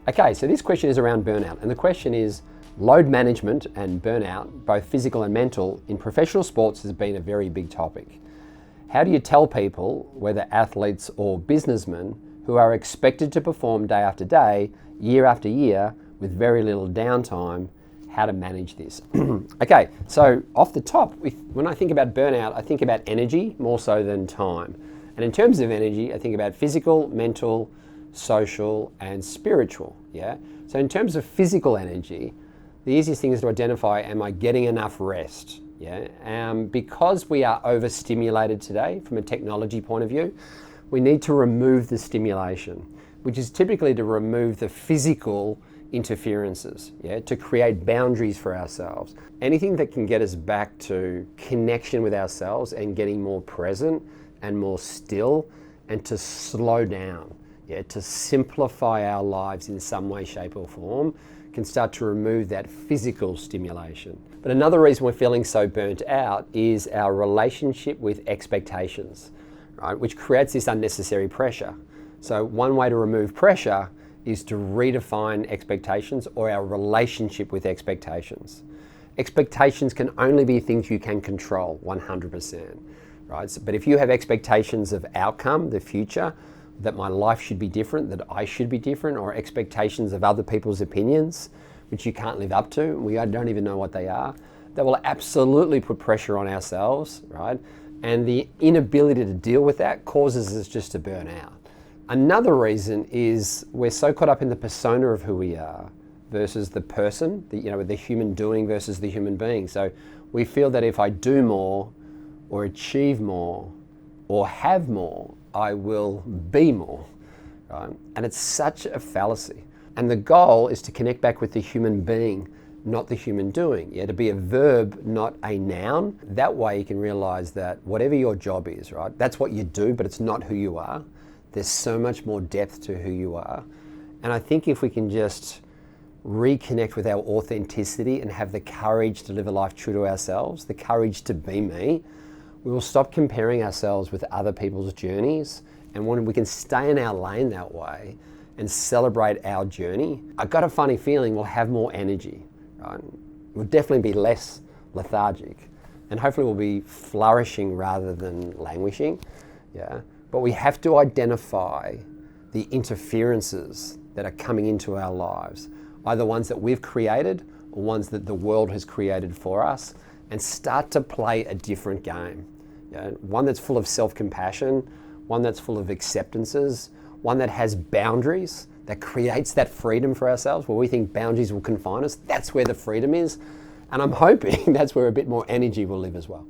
Okay, so this question is around burnout, and the question is, load management and burnout, both physical and mental, in professional sports has been a very big topic. How do you tell people, whether athletes or businessmen, who are expected to perform day after day, year after year, with very little downtime, how to manage this? Okay, so off the top, when I think about burnout, I think about energy more so than time. And in terms of energy, I think about physical, mental, social, and spiritual, yeah? So in terms of physical energy, the easiest thing is to identify, am I getting enough rest? Yeah. Because we are overstimulated today from a technology point of view, we need to remove the stimulation, which is typically to remove the physical interferences, yeah, to create boundaries for ourselves. Anything that can get us back to connection with ourselves and getting more present and more still and to slow down, yeah, to simplify our lives in some way, shape or form, can start to remove that physical stimulation. But another reason we're feeling so burnt out is our relationship with expectations, right? Which creates this unnecessary pressure. So one way to remove pressure is to redefine expectations or our relationship with expectations. Expectations can only be things you can control 100%, right? But if you have expectations of outcome, the future, that my life should be different, that I should be different, or expectations of other people's opinions, which you can't live up to, we don't even know what they are, that will absolutely put pressure on ourselves, right? And the inability to deal with that causes us just to burn out. Another reason is we're so caught up in the persona of who we are versus the person, the human doing versus the human being. So we feel that if I do more or achieve more or have more, I will be more, right? And it's such a fallacy. And the goal is to connect back with the human being, not the human doing. Yeah, to be a verb, not a noun. That way you can realize that whatever your job is, right, that's what you do, but it's not who you are. There's so much more depth to who you are. And I think if we can just reconnect with our authenticity and have the courage to live a life true to ourselves, the courage to be me, we will stop comparing ourselves with other people's journeys. And when we can stay in our lane that way and celebrate our journey, I've got a funny feeling we'll have more energy, right? We'll definitely be less lethargic. And hopefully we'll be flourishing rather than languishing, yeah? But we have to identify the interferences that are coming into our lives, either ones that we've created or ones that the world has created for us, and start to play a different game. Yeah? One that's full of self-compassion, one that's full of acceptances, one that has boundaries, that creates that freedom for ourselves, where we think boundaries will confine us. That's where the freedom is. And I'm hoping that's where a bit more energy will live as well.